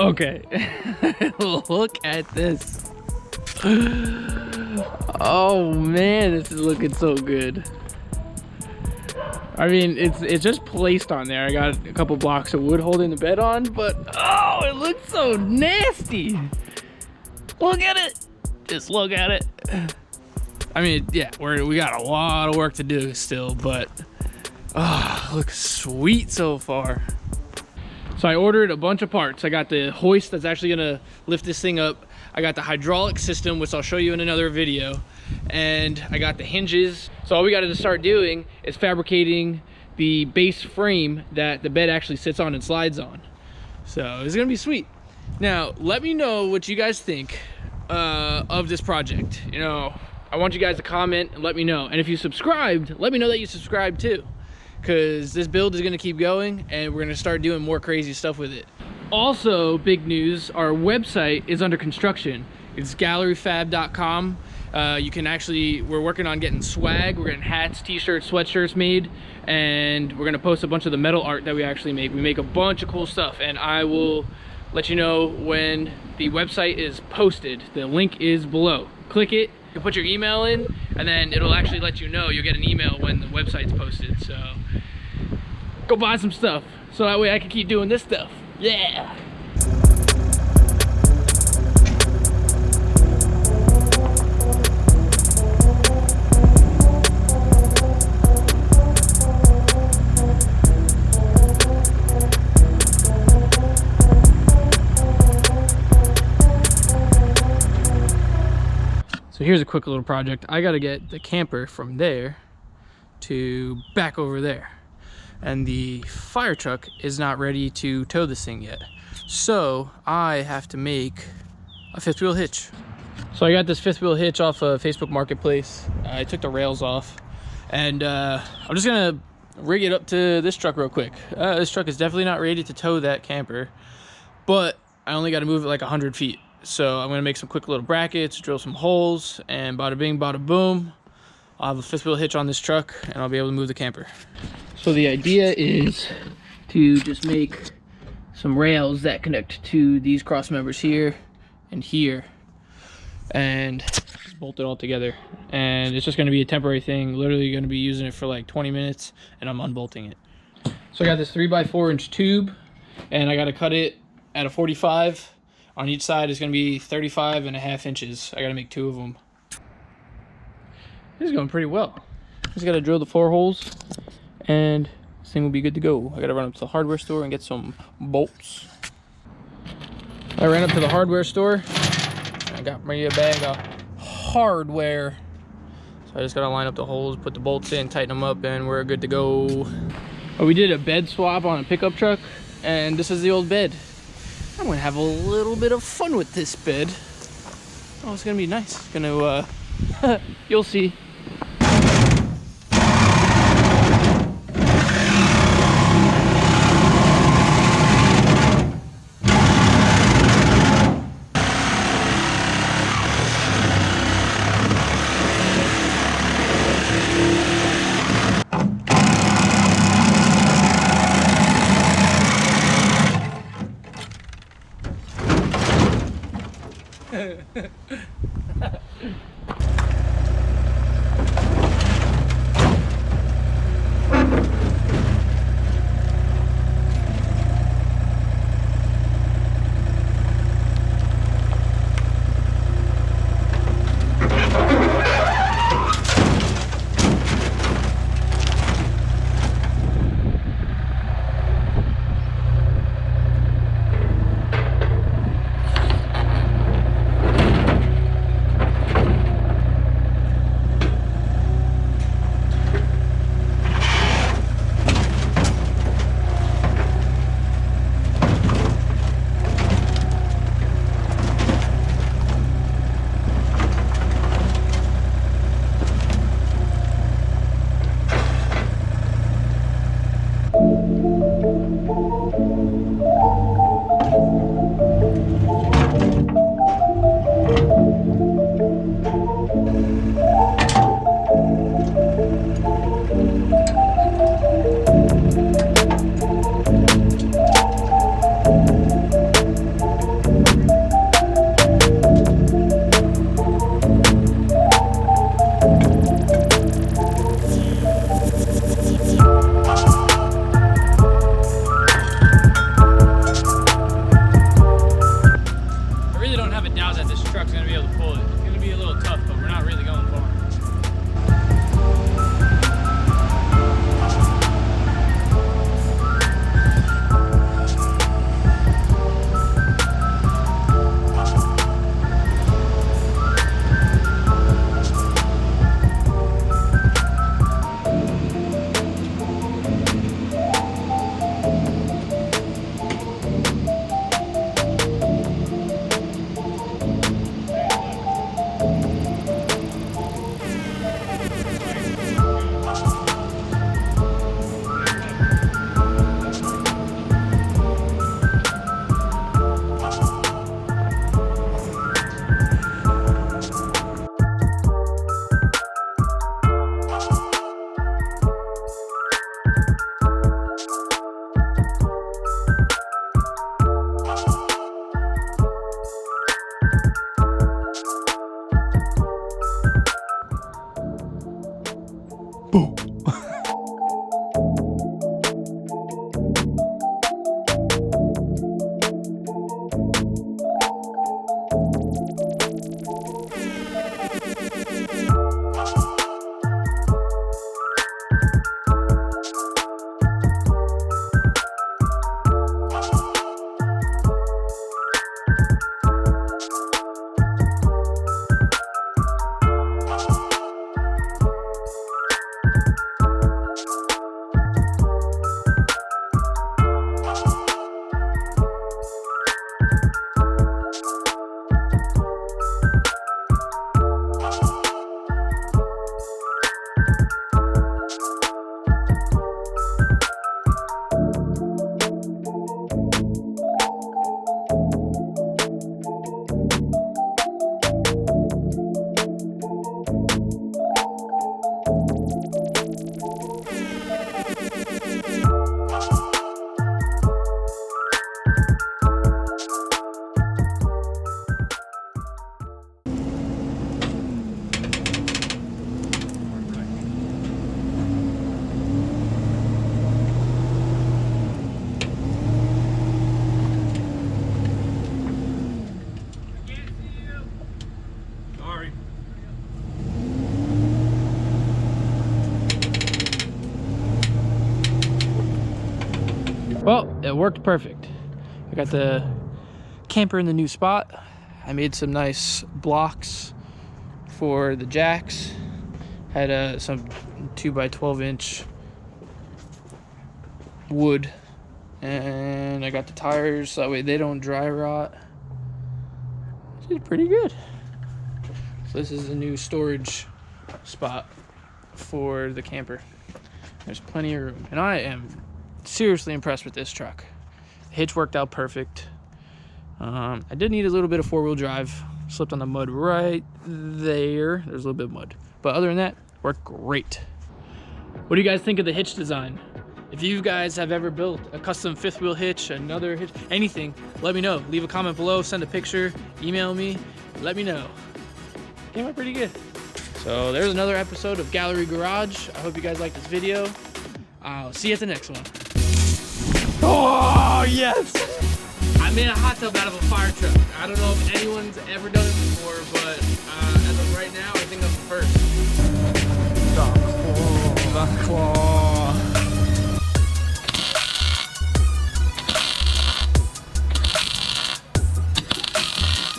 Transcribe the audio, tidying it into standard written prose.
Okay. Look at this. Oh man, this is looking so good. I mean, it's just placed on there. I got a couple blocks of wood holding the bed on, but oh, it looks so nasty. Look at it. Just look at it. I mean, yeah, we got a lot of work to do still, but oh, looks sweet so far. So I ordered a bunch of parts. I got the hoist that's actually gonna lift this thing up. I got the hydraulic system, which I'll show you in another video. And I got the hinges. So all we gotta start doing is fabricating the base frame that the bed actually sits on and slides on. So it's gonna be sweet. Now, let me know what you guys think of this project. You know, I want you guys to comment and let me know. And if you subscribed, let me know that you subscribed too, because this build is gonna keep going and we're gonna start doing more crazy stuff with it. Also, big news, our website is under construction. It's galeriefab.com. You can actually, we're working on getting swag. We're getting hats, t-shirts, sweatshirts made, and we're gonna post a bunch of the metal art that we actually make. We make a bunch of cool stuff, and I will let you know when the website is posted. The link is below. Click it, you can put your email in, and then it'll actually let you know. You'll get an email when the website's posted. So go buy some stuff, so that way I can keep doing this stuff. Yeah. So here's a quick little project. I gotta get the camper from there to back over there. And the fire truck is not ready to tow this thing yet. So I have to make a fifth wheel hitch. So I got this fifth wheel hitch off of Facebook Marketplace. I took the rails off, and I'm just gonna rig it up to this truck real quick. This truck is definitely not ready to tow that camper, but I only gotta move it like 100 feet. So I'm gonna make some quick little brackets, drill some holes, and bada bing, bada boom. I'll have a fifth wheel hitch on this truck and I'll be able to move the camper. So the idea is to just make some rails that connect to these cross members here and here, and just bolt it all together. And it's just gonna be a temporary thing. Literally gonna be using it for like 20 minutes and I'm unbolting it. So I got this 3x4 inch tube, and I gotta cut it at a 45. On each side is gonna be 35.5 inches. I gotta make 2 of them. This is going pretty well. Just gotta drill the 4 holes and this thing will be good to go. I gotta run up to the hardware store and get some bolts. I ran up to the hardware store. I got me a bag of hardware. So I just gotta line up the holes, put the bolts in, tighten them up, and we're good to go. We did a bed swap on a pickup truck, and this is the old bed. I'm gonna have a little bit of fun with this bed. Oh, it's gonna be nice. It's gonna, you'll see. Boom. Well, it worked perfect. I got the camper in the new spot. I made some nice blocks for the jacks. Had some 2x12" wood, and I got the tires so that way they don't dry rot. This is pretty good. So this is a new storage spot for the camper. There's plenty of room, and I am seriously impressed with this truck. The hitch worked out perfect. I did need a little bit of four-wheel drive. Slipped on the mud right there. There's a little bit of mud, but other than that, worked great. What do you guys think of the hitch design? If you guys have ever built a custom fifth wheel hitch, another hitch, anything, let me know. Leave a comment below, send a picture, email me, let me know. Came out pretty good. So there's another episode of Gallery Garage. I hope you guys liked this video. I'll see you at the next one. Oh, yes! I made a hot tub out of a fire truck. I don't know if anyone's ever done it before, but as of right now, I think I'm the first.